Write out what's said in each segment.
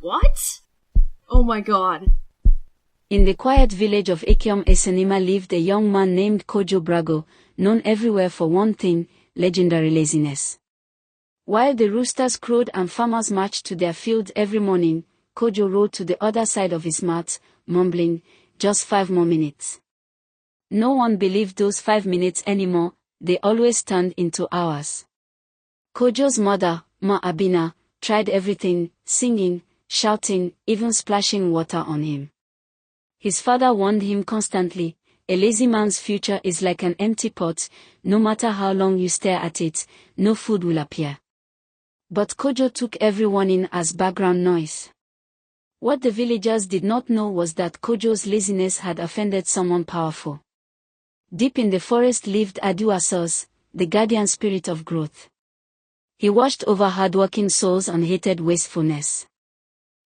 What? Oh my god. In the quiet village of Ikiom Esenima lived a young man named Kojo Brago, known everywhere for one thing, legendary laziness. While the roosters crowed and farmers marched to their fields every morning, Kojo rode to the other side of his mat, mumbling, "Just 5 more minutes." No one believed those 5 minutes anymore, they always turned into hours. Kojo's mother, Ma Abina, tried everything, singing, shouting, even splashing water on him. His father warned him constantly, "A lazy man's future is like an empty pot, no matter how long you stare at it, no food will appear." But Kojo took everyone in as background noise. What the villagers did not know was that Kojo's laziness had offended someone powerful. Deep in the forest lived Adu Asos, the guardian spirit of growth. He watched over hardworking souls and hated wastefulness.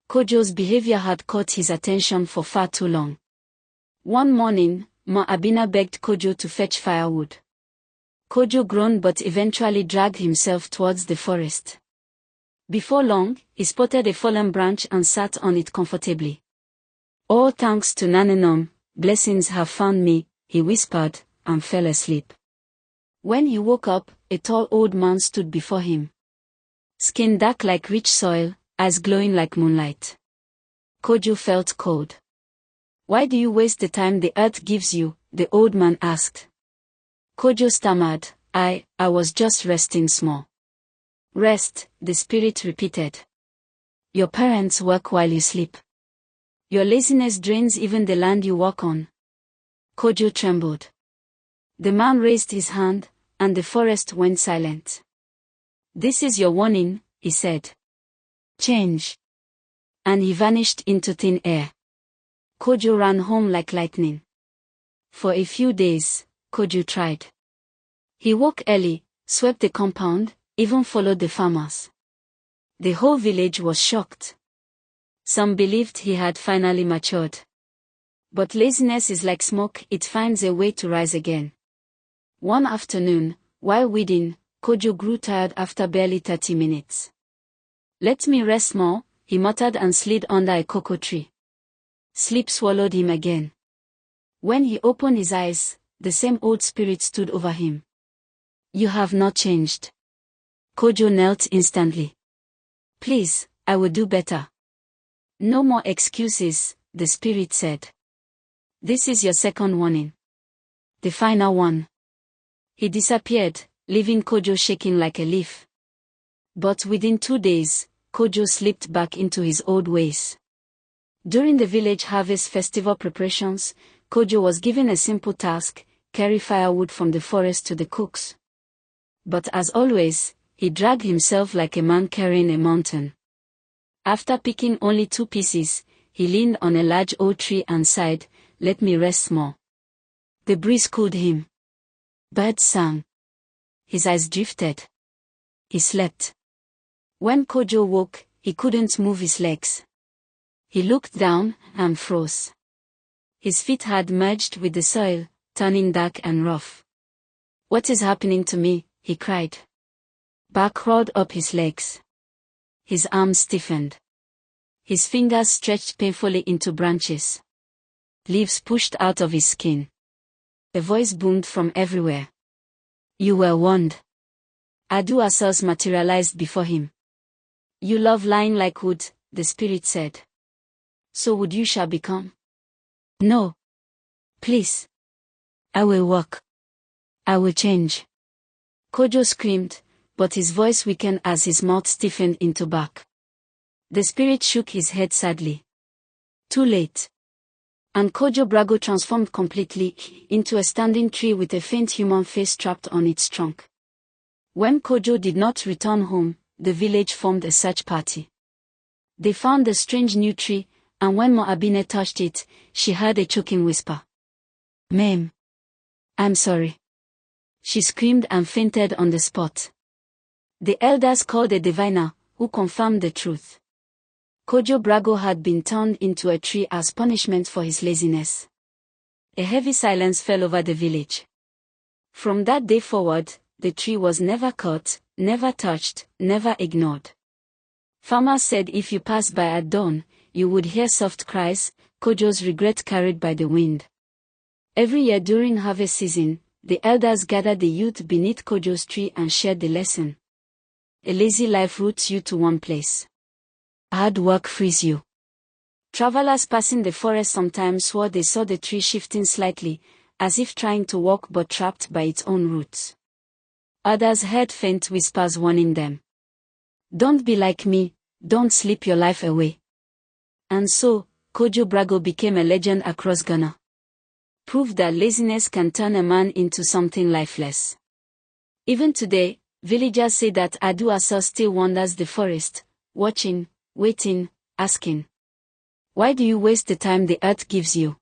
Kojo's behavior had caught his attention for far too long. One morning, Ma Abina begged Kojo to fetch firewood. Kojo groaned but eventually dragged himself towards the forest. Before long, he spotted a fallen branch and sat on it comfortably. "All thanks to Nanenom, blessings have found me," he whispered, and fell asleep. When he woke up, a tall old man stood before him. Skin dark like rich soil, eyes glowing like moonlight. Kojo felt cold. "Why do you waste the time the earth gives you?" the old man asked. Kojo stammered, I was just resting small." "Rest," the spirit repeated. "Your parents work while you sleep. Your laziness drains even the land you walk on." Kojo trembled. The man raised his hand, and the forest went silent. "This is your warning," he said. "Change." And he vanished into thin air. Kojo ran home like lightning. For a few days, Kojo tried. He woke early, swept the compound, even followed the farmers. The whole village was shocked. Some believed he had finally matured. But laziness is like smoke, it finds a way to rise again. One afternoon, while weeding, Kojo grew tired after barely 30 minutes. "Let me rest more," he muttered and slid under a cocoa tree. Sleep swallowed him again. When he opened his eyes, the same old spirit stood over him. "You have not changed." Kojo knelt instantly. "Please, I will do better." "No more excuses," the spirit said. "This is your second warning. The final one." He disappeared, leaving Kojo shaking like a leaf. But within 2 days, Kojo slipped back into his old ways. During the village harvest festival preparations, Kojo was given a simple task: carry firewood from the forest to the cooks. But as always, he dragged himself like a man carrying a mountain. After picking only 2 pieces, he leaned on a large old tree and sighed, "Let me rest more." The breeze cooled him. Birds sang. His eyes drifted. He slept. When Kojo woke, he couldn't move his legs. He looked down and froze. His feet had merged with the soil, turning dark and rough. "What is happening to me?" he cried. Bark crawled up his legs. His arms stiffened. His fingers stretched painfully into branches. Leaves pushed out of his skin. A voice boomed from everywhere. "You were warned." Adu Asos materialized before him. "You love lying like wood," the spirit said. "So wood you shall become." "No. Please. I will walk. I will change." Kojo screamed, but his voice weakened as his mouth stiffened into bark. The spirit shook his head sadly. Too late. And Kojo Brago transformed completely into a standing tree with a faint human face trapped on its trunk. When Kojo did not return home, the village formed a search party. They found the strange new tree, and when Moabine touched it, she heard a choking whisper. "Ma'am. I'm sorry." She screamed and fainted on the spot. The elders called a diviner, who confirmed the truth. Kojo Brago had been turned into a tree as punishment for his laziness. A heavy silence fell over the village. From that day forward, the tree was never cut, never touched, never ignored. Farmer said if you pass by at dawn, you would hear soft cries, Kojo's regret carried by the wind. Every year during harvest season, the elders gathered the youth beneath Kojo's tree and shared the lesson. A lazy life roots you to one place. Hard work frees you. Travelers passing the forest sometimes swore they saw the tree shifting slightly, as if trying to walk but trapped by its own roots. Others heard faint whispers warning them. Don't be like me, don't sleep your life away. And so, Kojo Brago became a legend across Ghana. Proof that laziness can turn a man into something lifeless. Even today, villagers say that Adu Asa still wanders the forest, watching, waiting, asking. Why do you waste the time the earth gives you?